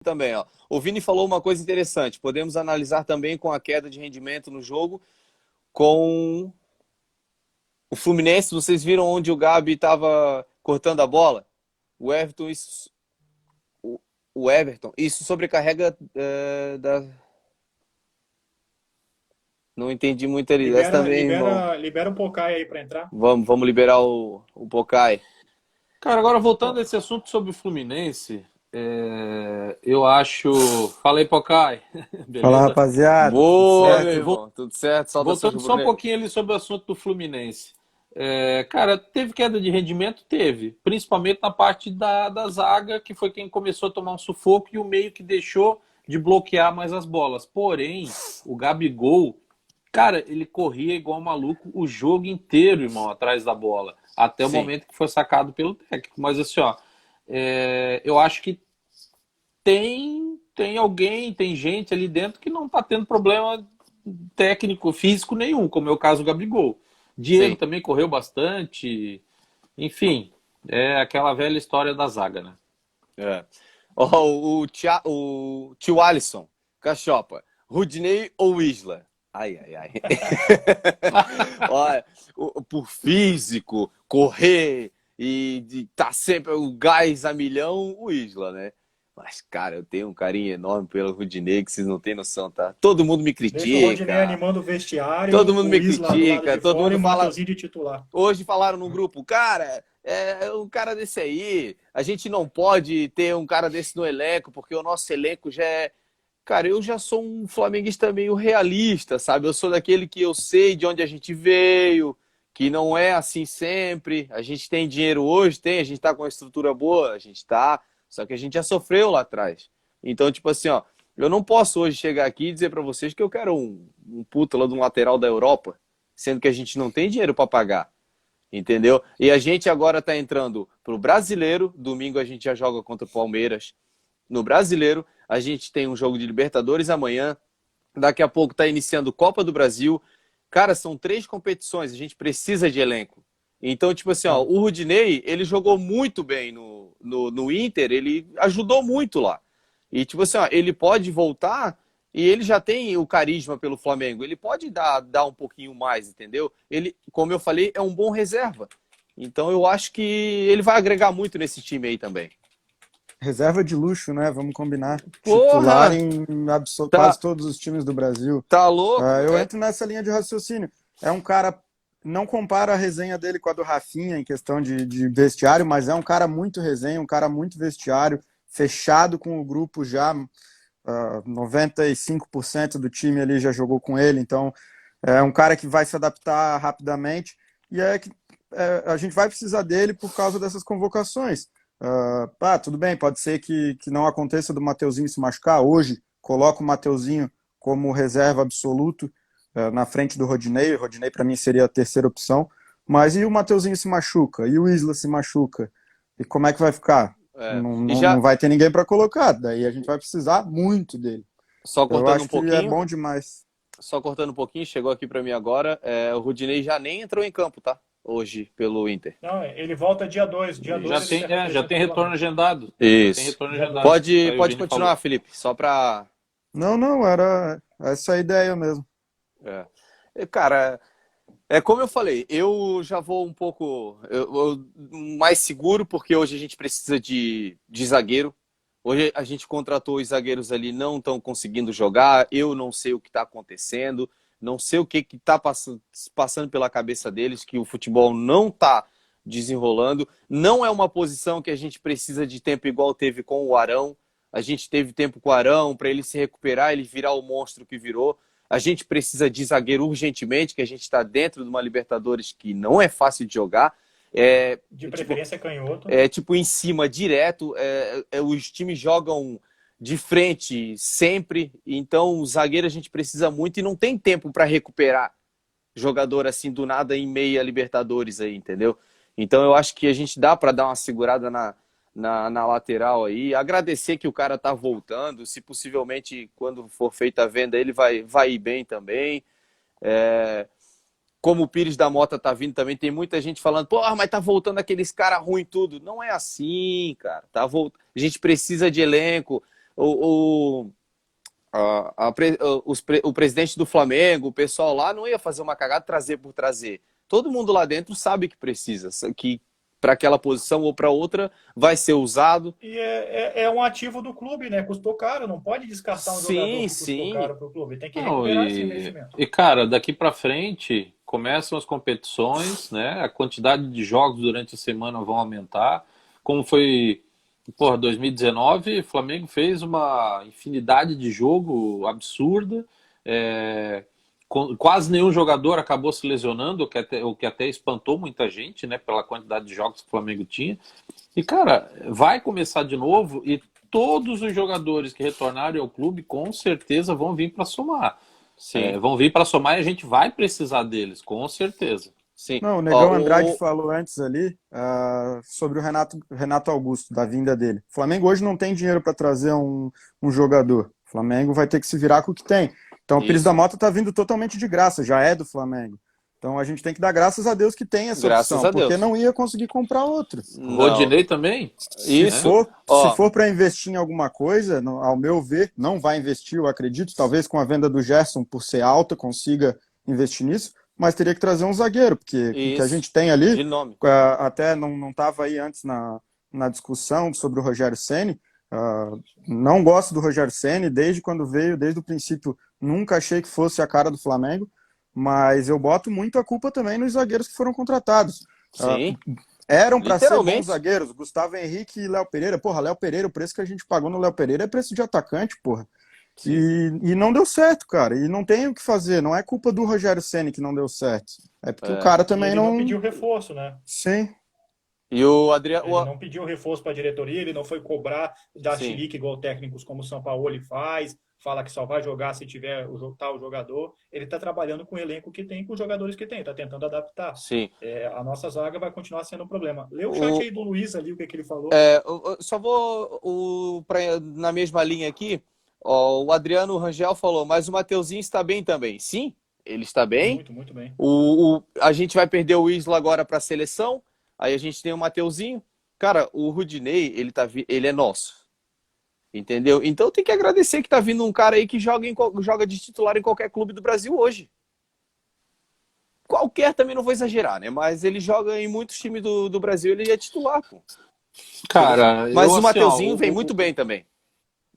também, ó. O Vini falou uma coisa interessante. Podemos analisar também com a queda de rendimento no jogo com o Fluminense. Vocês viram onde o Gabi estava cortando a bola? O Everton, o Everton, isso sobrecarrega Não entendi muito ali. Essa Libera, também, irmão. libera, libera o Pokai aí para entrar. Vamos liberar o Pocai. Cara, agora voltando a esse assunto sobre o Fluminense, eu acho. Falei, Pocai, Fala, beleza? rapaziada. Tudo Boa, meu certo? irmão. Tudo certo? Saudações Voltando só um rubro-negras. pouquinho ali sobre o assunto do Fluminense. Cara, teve queda de rendimento? Teve. Principalmente na parte da zaga, que foi quem começou a tomar um sufoco e o meio que deixou de bloquear mais as bolas. Porém, o Gabigol, cara, ele corria igual um maluco o jogo inteiro, irmão, atrás da bola. Até o Sim, momento que foi sacado pelo técnico. Mas assim, ó, eu acho que tem alguém, tem gente ali dentro que não tá tendo problema técnico, físico nenhum, como é o caso do Gabigol. Diego sim. também correu bastante. Enfim, é aquela velha história da zaga, né? É. Ó, o tio Alisson, Cachopa, Rudney ou Isla? Ai, ai, ai. Olha, por físico, correr e tá sempre o gás a milhão, o Isla, né? Mas, cara, eu tenho um carinho enorme pelo Rudney, que vocês não têm noção, tá? Todo mundo me Deixa o Rodinei critica, animando o todo vestiário, mundo o me Isla do lado critica, de todo fora e mundo o fala. Mateuzinho de titular. Hoje falaram no grupo, cara, um cara desse aí, a gente não pode ter um cara desse no elenco, porque o nosso elenco já é. Cara, eu já sou um flamenguista meio realista, sabe? Eu sou daquele que eu sei de onde a gente veio, que não é assim sempre. A gente tem dinheiro hoje, tem, a gente tá com uma estrutura boa, a gente tá, só que a gente já sofreu lá atrás. Então, tipo assim, ó, eu não posso hoje chegar aqui e dizer pra vocês que eu quero um puta lá de um lateral da Europa, sendo que a gente não tem dinheiro pra pagar. Entendeu? E a gente agora está entrando pro Brasileiro. Domingo a gente já joga contra o Palmeiras. No Brasileiro, a gente tem um jogo de Libertadores amanhã. Daqui a pouco está iniciando Copa do Brasil. Cara, são 3 competições. A gente precisa de elenco. Então, tipo assim, ó, Sim. o Rudinei, ele jogou muito bem no Inter. Ele ajudou muito lá. E, tipo assim, ó, ele pode voltar e ele já tem o carisma pelo Flamengo. Ele pode dar um pouquinho mais, entendeu? Ele, como eu falei, é um bom reserva. Então eu acho que ele vai agregar muito nesse time aí também. Reserva de luxo, né? Vamos combinar. Titular Porra! em Tá, quase todos os times do Brasil. tá louco? Eu entro nessa linha de raciocínio. É um cara, não compara a resenha dele com a do Rafinha em questão de vestiário, mas é um cara muito resenha, um cara muito vestiário, fechado com o grupo já. 95% do time ali já jogou com ele, então é um cara que vai se adaptar rapidamente e a gente vai precisar dele por causa dessas convocações. Tudo bem, pode ser que não aconteça do Mateuzinho se machucar. Hoje, coloco o Mateuzinho como reserva absoluto na frente do Rodinei. O Rodinei, para mim, seria a terceira opção. Mas e o Mateuzinho se machuca? E o Isla se machuca? E como é que vai ficar? É, Não, e não, já, não vai ter ninguém para colocar. Daí a gente vai precisar muito dele. só Então eu cortando um acho que é pouquinho, bom demais. chegou aqui pra mim agora. O Rudinei já nem entrou em campo, tá? Hoje, pelo Inter. Não, ele volta dia 2. Dia 2 ele se Já tem representa retorno novamente. agendado. Já tem Isso. retorno Dia agendado. 2. Pode, Aí o pode Vini continuar, falou. Felipe, só pra. Não, era essa a ideia mesmo. É. Cara, como eu falei, eu já vou um pouco mais seguro, porque hoje a gente precisa de zagueiro. Hoje a gente contratou os zagueiros ali, não estão conseguindo jogar. Eu não sei o que está acontecendo, não sei o que está passando pela cabeça deles, que o futebol não está desenrolando. Não é uma posição que a gente precisa de tempo igual teve com o Arão. A gente teve tempo com o Arão para ele se recuperar, ele virar o monstro que virou. A gente precisa de zagueiro urgentemente, que a gente está dentro de uma Libertadores que não é fácil de jogar. É, De tipo, preferência canhoto. tipo em cima direto. Os times jogam de frente sempre. Então, o zagueiro a gente precisa muito e não tem tempo para recuperar jogador assim do nada em meia Libertadores aí, entendeu? Então, eu acho que a gente dá para dar uma segurada na lateral aí. Agradecer que o cara tá voltando. Se possivelmente, quando for feita a venda, ele vai ir bem também. É, como o Pires da Mota tá vindo também, tem muita gente falando, porra, mas tá voltando aqueles caras ruins tudo. Não é assim, cara. A gente precisa de elenco. o presidente do Flamengo, o pessoal lá não ia fazer uma cagada trazer por trazer. Todo mundo lá dentro sabe que precisa, que para aquela posição ou para outra vai ser usado. E é um ativo do clube, né? Custou caro, não pode descartar um jogador que custou caro para o clube. Tem que recuperar esse investimento. E, cara, daqui para frente começam as competições, né? A quantidade de jogos durante a semana vão aumentar. Como foi, 2019, o Flamengo fez uma infinidade de jogo absurda. Quase nenhum jogador acabou se lesionando, o que até espantou muita gente, né? Pela quantidade de jogos que o Flamengo tinha. E, cara, vai começar de novo e todos os jogadores que retornarem ao clube com certeza vão vir para somar. Vão vir para somar e a gente vai precisar deles, com certeza. Sim. Não, o Negão Andrade falou antes ali sobre o Renato Augusto, da vinda dele. O Flamengo hoje não tem dinheiro para trazer um jogador. O Flamengo vai ter que se virar com o que tem. Então o Pires da Mota está vindo totalmente de graça, já é do Flamengo. Então a gente tem que dar graças a Deus que tem essa opção, porque não ia conseguir comprar outro. Rodinei também? Isso. Se for para investir em alguma coisa, ao meu ver, não vai investir, eu acredito. Talvez com a venda do Gerson, por ser alta, consiga investir nisso, mas teria que trazer um zagueiro, porque o que a gente tem ali, até não estava aí antes na discussão sobre o Rogério Ceni. Não gosto do Rogério Ceni, desde quando veio, desde o princípio, nunca achei que fosse a cara do Flamengo. Mas eu boto muito a culpa também nos zagueiros que foram contratados. Sim. Eram para ser bons zagueiros, Gustavo Henrique e Léo Pereira. Porra, Léo Pereira, o preço que a gente pagou no Léo Pereira é preço de atacante, porra. E não deu certo, cara. E não tem o que fazer. Não é culpa do Rogério Ceni que não deu certo. É porque o cara também não pediu reforço, né? Sim. E o Adriano. Ele não pediu reforço para a diretoria, ele não foi cobrar da chilique igual técnicos como o São Paulo faz. Fala que só vai jogar se tiver o tal jogador. Ele está trabalhando com o elenco que tem, com os jogadores que tem, está tentando adaptar. Sim. A nossa zaga vai continuar sendo um problema. Lê o chat aí do Luiz ali, o que ele falou. Só vou na mesma linha aqui. O Adriano Rangel falou, mas o Mateuzinho está bem também. Sim, ele está bem. Muito, muito bem. A gente vai perder o Isla agora para a seleção. Aí a gente tem o Mateuzinho. Cara, o Rudinei, ele é nosso. Entendeu? Então tem que agradecer que tá vindo um cara aí que joga de titular em qualquer clube do Brasil hoje. Qualquer também não vou exagerar, né? Mas ele joga em muitos times do Brasil, ele é titular, pô. Cara, mas o Mateuzinho vem muito bem também.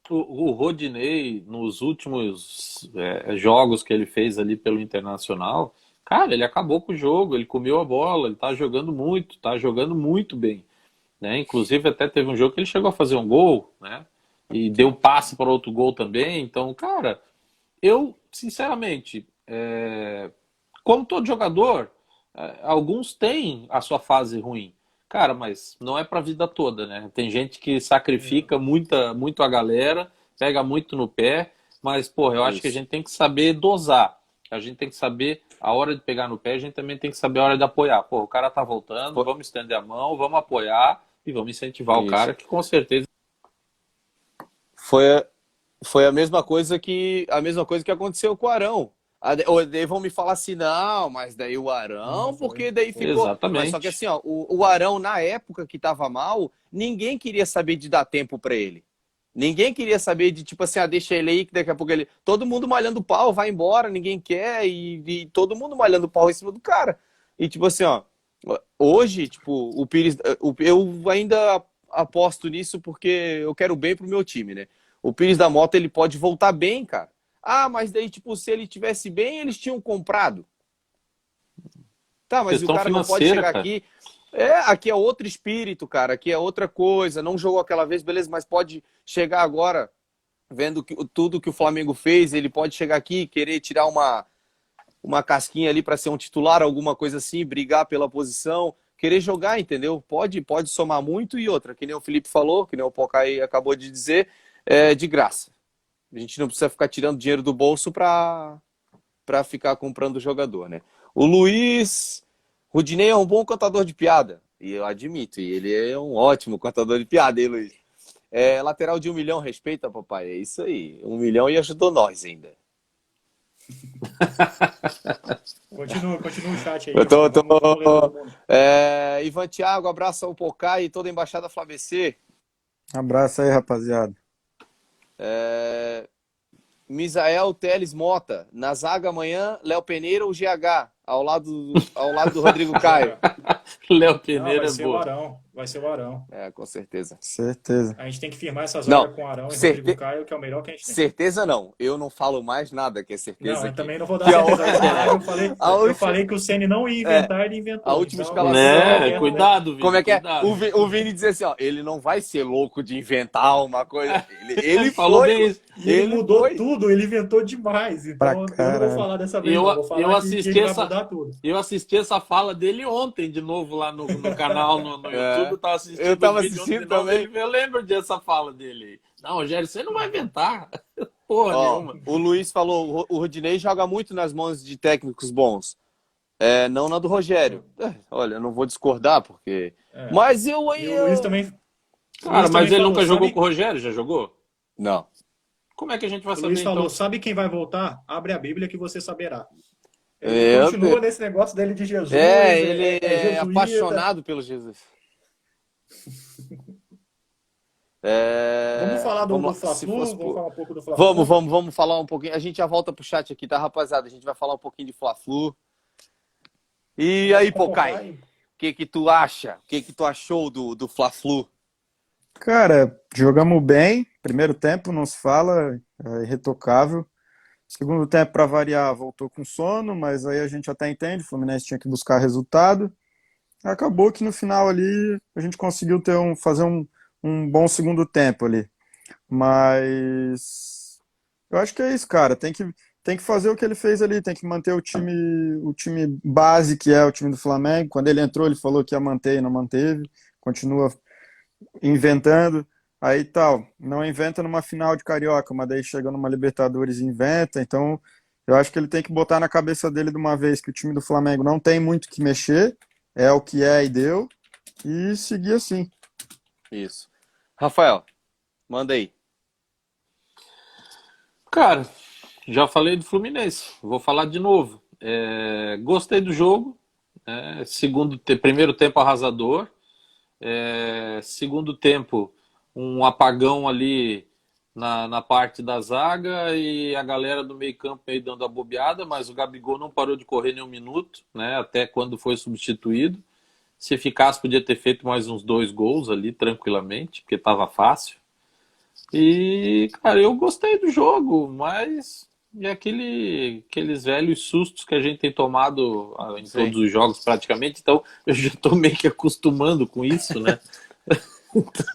O Rodinei, nos últimos jogos que ele fez ali pelo Internacional, cara, ele acabou com o jogo, ele comeu a bola, ele tá jogando muito bem. Né? Inclusive até teve um jogo que ele chegou a fazer um gol, né? E deu passe para outro gol também. Então, cara, eu, sinceramente, como todo jogador, alguns têm a sua fase ruim. Cara, mas não é para a vida toda, né? Tem gente que sacrifica muito a galera, pega muito no pé, mas, porra, eu acho que a gente tem que saber dosar. A gente tem que saber a hora de pegar no pé, a gente também tem que saber a hora de apoiar. Pô, o cara tá voltando, vamos estender a mão, vamos apoiar e vamos incentivar o cara, que com certeza... Foi a mesma coisa que aconteceu com o Arão. Daí vão me falar assim, não, mas daí o Arão, porque daí ficou... Exatamente. Mas só que assim, ó, o Arão, na época que tava mal, ninguém queria saber de dar tempo pra ele. Ninguém queria saber de, tipo assim, deixa ele aí, que daqui a pouco ele... Todo mundo malhando pau, vai embora, ninguém quer, e todo mundo malhando pau em cima do cara. E tipo assim, ó, hoje, tipo, o Pires... Eu ainda aposto nisso porque eu quero bem pro meu time, né? O Pires da Mota, ele pode voltar bem, cara. Mas daí, tipo, se ele tivesse bem, eles tinham comprado. Tá, mas questão o cara não pode chegar aqui... Aqui é outro espírito, cara. Aqui é outra coisa. Não jogou aquela vez, beleza, mas pode chegar agora, vendo tudo que o Flamengo fez, ele pode chegar aqui e querer tirar uma casquinha ali para ser um titular, alguma coisa assim, brigar pela posição, querer jogar, entendeu? Pode somar muito. E outra, que nem o Felipe falou, que nem o Pocai acabou de dizer, de graça. A gente não precisa ficar tirando dinheiro do bolso para ficar comprando o jogador, né? O Luiz Rudinei é um bom contador de piada, e eu admito, e ele é um ótimo contador de piada, hein, Luiz? Lateral de 1 milhão, respeita, papai, é isso aí, 1 milhão e ajudou nós ainda. Continua o chat aí. Ivan Thiago, abraço ao Pocai e toda a Embaixada Flavecê. Abraço aí, rapaziada. Misael Teles Mota. Na zaga amanhã, Léo Peneira ou GH? Ao lado do Rodrigo Caio. Léo Não, Peneira vai é ser o boa. Arão. Vai ser o Arão. Com certeza. Certeza. A gente tem que firmar essa Não, zaga com Arão e Rodrigo Caio, que é o melhor que a gente tem. certeza não. Eu não falo mais nada que é Não, certeza eu aqui. também não vou dar Que a certeza. A última última- live a eu última- falei que o Ceni não ia inventar, ele inventou. a última Então, escalação- Né? é, Cuidado, Vini. Como é que é? Cuidado. O Vini dizia assim, ó, ele não vai ser louco de inventar uma coisa. Ele falou foi, bem isso. E ele mudou foi. tudo, ele inventou demais. Então, Pra eu não vou caralho. falar dessa vez, Eu- não. Vou eu falar que assisti ele vai essa- mudar tudo. Eu assisti essa fala dele ontem de novo lá no canal no YouTube. Eu tava assistindo, Eu tava o vídeo assistindo ontem de novo, também. Eu lembro dessa fala dele. Não, Rogério, você não vai inventar. Porra Ó, nenhuma. o Luiz falou, o Rodinei joga muito nas mãos de técnicos bons. Não na do Rogério. Olha, eu não vou discordar, porque... É. Mas E o Luiz também. Cara, Luiz mas também ele falou, nunca jogou sabe- com o Rogério? Já jogou? Não. Como é que a gente vai O saber, Luiz falou, então? sabe quem vai voltar? Abre a Bíblia que você saberá. Meu Ele continua Deus. nesse negócio dele de Jesus. Ele é jesuíta. apaixonado pelo Jesus. Vamos falar do vamos lá, Fla-Flu? se fosse Vamos por- falar um pouco do Fla-Flu? Vamos falar um pouquinho. A gente já volta pro chat aqui, tá, rapaziada? A gente vai falar um pouquinho de Fla-Flu. E aí, Pocai, o que tu acha? O que tu achou do Fla-Flu? Cara, jogamos bem. Primeiro tempo, não se fala, é irretocável. Segundo tempo, para variar, voltou com sono, mas aí a gente até entende, o Fluminense tinha que buscar resultado. Acabou que no final ali a gente conseguiu fazer um bom segundo tempo ali. Mas eu acho que é isso, cara. Tem que fazer o que ele fez ali, tem que manter o time base, que é o time do Flamengo. Quando ele entrou, ele falou que ia manter e não manteve. Continua inventando. Aí tal, não inventa numa final de Carioca, mas daí chega numa Libertadores e inventa. Então, eu acho que ele tem que botar na cabeça dele de uma vez que o time do Flamengo não tem muito o que mexer, é o que é e deu, e seguir assim. Isso. Rafael, manda aí. Cara, já falei do Fluminense. Vou falar de novo. Gostei do jogo. Primeiro tempo arrasador. Segundo tempo, um apagão ali na parte da zaga e a galera do meio-campo meio dando a bobeada, mas o Gabigol não parou de correr nem um minuto, né? Até quando foi substituído. Se ficasse, podia ter feito mais uns 2 gols ali tranquilamente, porque estava fácil. E, cara, eu gostei do jogo, mas aqueles velhos sustos que a gente tem tomado em Sim. todos os jogos praticamente, então eu já tô meio que acostumando com isso, né?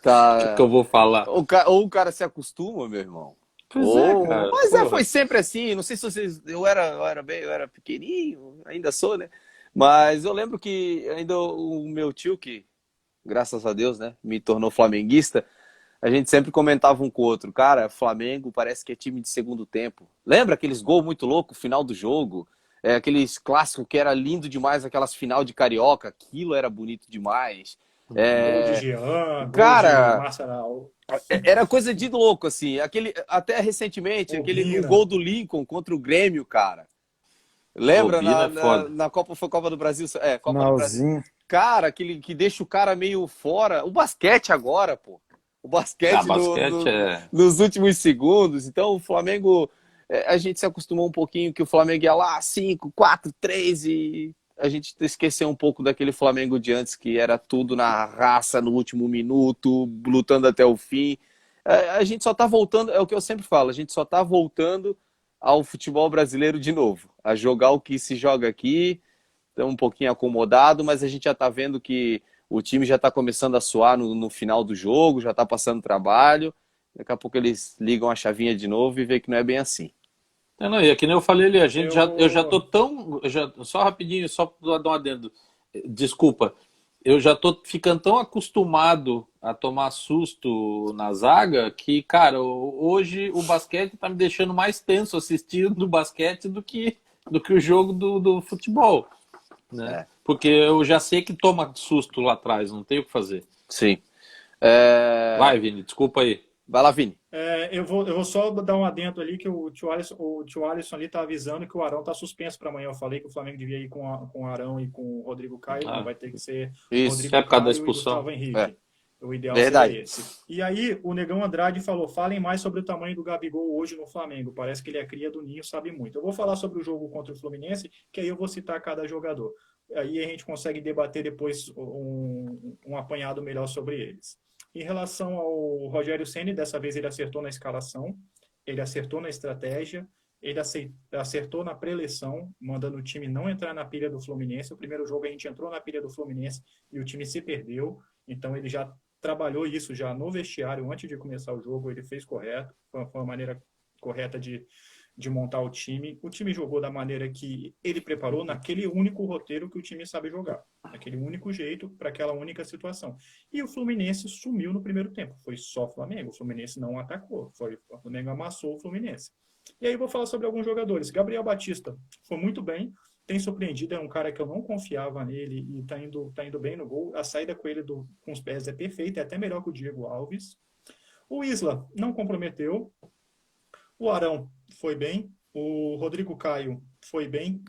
Tá. O que eu vou falar? Ou o cara se acostuma, meu irmão. Pois cara. Mas Porra. foi sempre assim. Não sei se vocês. Eu era pequenininho, ainda sou, né? Mas eu lembro que ainda o meu tio, que, graças a Deus, né, me tornou flamenguista, a gente sempre comentava um com o outro. Cara, Flamengo parece que é time de segundo tempo. Lembra aqueles gols muito loucos, final do jogo? Aqueles clássicos que era lindo demais, aquelas final de Carioca. Aquilo era bonito demais. Gol de Jean, gol Cara, de Marcelo. Era coisa de louco, assim. Até recentemente, O o Bina. gol do Lincoln contra o Grêmio, cara. Lembra? O Bina é foda. Na Copa, foi Copa do Brasil? Copa do Brasil. Finalzinho. Cara, que deixa o cara meio fora. O basquete agora, pô. O basquete, nos últimos segundos. Então, o Flamengo, a gente se acostumou um pouquinho que o Flamengo ia lá 5, 4, 3 e a gente esqueceu um pouco daquele Flamengo de antes, que era tudo na raça, no último minuto, lutando até o fim. A gente só tá voltando, é o que eu sempre falo, a gente só tá voltando ao futebol brasileiro de novo, a jogar o que se joga aqui, um pouquinho acomodado, mas a gente já tá vendo que o time já tá começando a suar no final do jogo, já tá passando trabalho, daqui a pouco eles ligam a chavinha de novo e vê que não é bem assim. Não, e é que nem eu falei ali, eu já tô tão. Só rapidinho, só pra dar um adendo. Desculpa. Eu já tô ficando tão acostumado a tomar susto na zaga que, cara, hoje o basquete tá me deixando mais tenso assistindo o basquete do que o jogo do futebol. Né? Porque eu já sei que toma susto lá atrás, não tem o que fazer. Sim. Vai, Vini, desculpa aí. Vai lá, Vini. Eu vou só dar um adendo ali que o tio Alisson ali tá avisando que o Arão tá suspenso para amanhã. Eu falei que o Flamengo devia ir com o Arão e com o Rodrigo Caio, vai ter que ser Isso. Rodrigo É por causa da Caio e expulsão. Gustavo Henrique. O ideal Verdade. seria esse. E aí, o Negão Andrade falou, falem mais sobre o tamanho do Gabigol hoje no Flamengo. Parece que ele é cria do Ninho, sabe muito. Eu vou falar sobre o jogo contra o Fluminense, que aí eu vou citar cada jogador. Aí a gente consegue debater depois um apanhado melhor sobre eles. Em relação ao Rogério Ceni, dessa vez ele acertou na escalação, ele acertou na estratégia, ele acertou na pré-eleição, mandando o time não entrar na pilha do Fluminense. O primeiro jogo a gente entrou na pilha do Fluminense e o time se perdeu. Então ele já trabalhou isso já no vestiário antes de começar o jogo, ele fez correto, foi uma maneira correta de montar o time. O time jogou da maneira que ele preparou, naquele único roteiro que o time sabe jogar, naquele único jeito, para aquela única situação. E o Fluminense sumiu no primeiro tempo, foi só Flamengo, o Fluminense não atacou, o Flamengo amassou o Fluminense. E aí eu vou falar sobre alguns jogadores. Gabriel Batista foi muito bem, tem surpreendido, é um cara que eu não confiava nele e tá indo bem no gol. A saída com ele com os pés é perfeita, é até melhor que o Diego Alves. O Isla não comprometeu. O Arão foi bem. O Rodrigo Caio foi bem.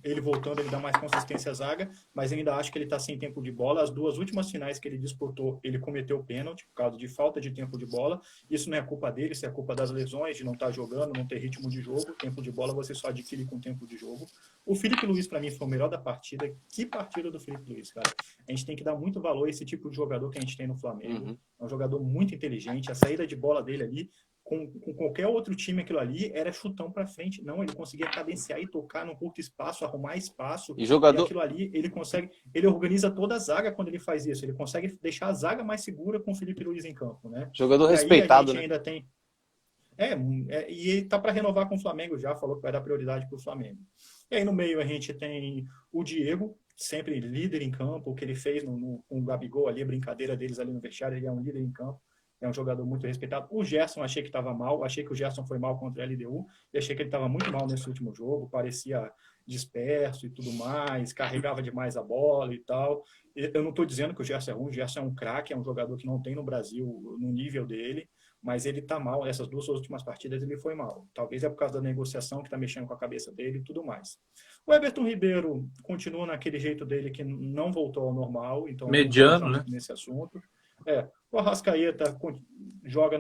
Ele voltando, ele dá mais consistência à zaga, mas ainda acho que ele está sem tempo de bola. As duas últimas finais que ele disputou, ele cometeu pênalti por causa de falta de tempo de bola. Isso não é culpa dele, isso é culpa das lesões, de não estar jogando, não ter ritmo de jogo. Tempo de bola você só adquire com tempo de jogo. O Felipe Luiz, para mim, foi o melhor da partida. Que partida do Felipe Luiz, cara. A gente tem que dar muito valor a esse tipo de jogador que a gente tem no Flamengo. É um jogador muito inteligente. A saída de bola dele ali, com qualquer outro time, aquilo ali era chutão para frente. Não, ele conseguia cadenciar e tocar num curto espaço, arrumar espaço. E jogador... E aquilo ali, ele organiza toda a zaga quando ele faz isso. Ele consegue deixar a zaga mais segura com o Felipe Luiz em campo, né? Jogador e respeitado, aí a gente né? ainda tem... e ele tá para renovar com o Flamengo já, falou que vai dar prioridade para o Flamengo. E aí no meio a gente tem o Diego, sempre líder em campo, o que ele fez com o Gabigol ali, a brincadeira deles ali no vestiário, ele é um líder em campo. É um jogador muito respeitado. O Gerson, achei que estava mal. Achei que o Gerson foi mal contra a LDU. E achei que ele estava muito mal nesse último jogo. Parecia disperso e tudo mais. Carregava demais a bola e tal. Eu não estou dizendo que o Gerson é ruim. O Gerson é um craque. É um jogador que não tem no Brasil no nível dele. Mas ele está mal. Essas duas últimas partidas ele foi mal. Talvez é por causa da negociação que está mexendo com a cabeça dele e tudo mais. O Everton Ribeiro continua naquele jeito dele que não voltou ao normal. Então, mediano, né? Nesse assunto. O Arrascaeta joga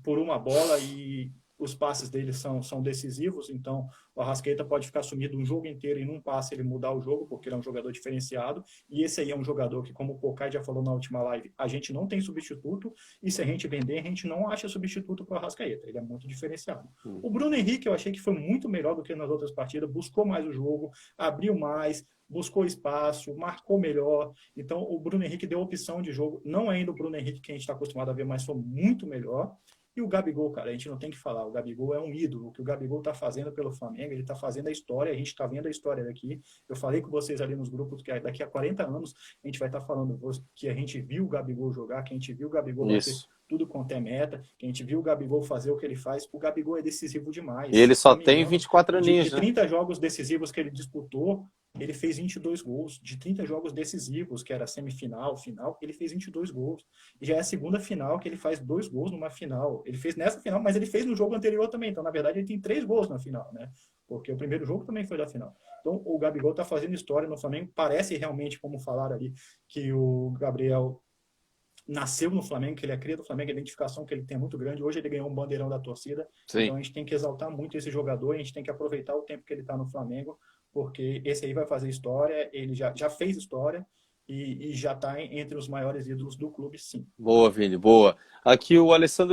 por uma bola e os passes dele são decisivos, então o Arrascaeta pode ficar sumido um jogo inteiro e num passe ele mudar o jogo, porque ele é um jogador diferenciado, e esse aí é um jogador que, como o Pocai já falou na última live, a gente não tem substituto, e se a gente vender, a gente não acha substituto para o Arrascaeta, ele é muito diferenciado. O Bruno Henrique eu achei que foi muito melhor do que nas outras partidas, buscou mais o jogo, abriu mais, buscou espaço, marcou melhor. Então, o Bruno Henrique deu opção de jogo. Não é ainda o Bruno Henrique que a gente está acostumado a ver, mas foi muito melhor. E o Gabigol, cara, a gente não tem que falar. O Gabigol é um ídolo. O que o Gabigol está fazendo pelo Flamengo, ele está fazendo a história. A gente está vendo a história daqui. Eu falei com vocês ali nos grupos que daqui a 40 anos a gente vai estar falando que a gente viu o Gabigol jogar, que a gente viu o Gabigol bater tudo quanto é meta, que a gente viu o Gabigol fazer o que ele faz. O Gabigol é decisivo demais. E ele só tem 24 aninhos, de 30 jogos decisivos que ele disputou, ele fez 22 gols. De 30 jogos decisivos, que era semifinal, final, ele fez 22 gols. E já é a segunda final que ele faz 2 gols numa final. Ele fez nessa final, mas ele fez no jogo anterior também. Então, na verdade, ele tem 3 gols na final, né? Porque o primeiro jogo também foi da final. Então, o Gabigol tá fazendo história no Flamengo. Parece realmente, como falaram ali, que o Gabriel nasceu no Flamengo, que ele é cria do Flamengo, a identificação que ele tem é muito grande. Hoje ele ganhou um bandeirão da torcida. Sim. Então, a gente tem que exaltar muito esse jogador. A gente tem que aproveitar o tempo que ele tá no Flamengo, porque esse aí vai fazer história, ele já fez história e já está entre os maiores ídolos do clube, sim. Boa, Vini, boa. Aqui o Alessandro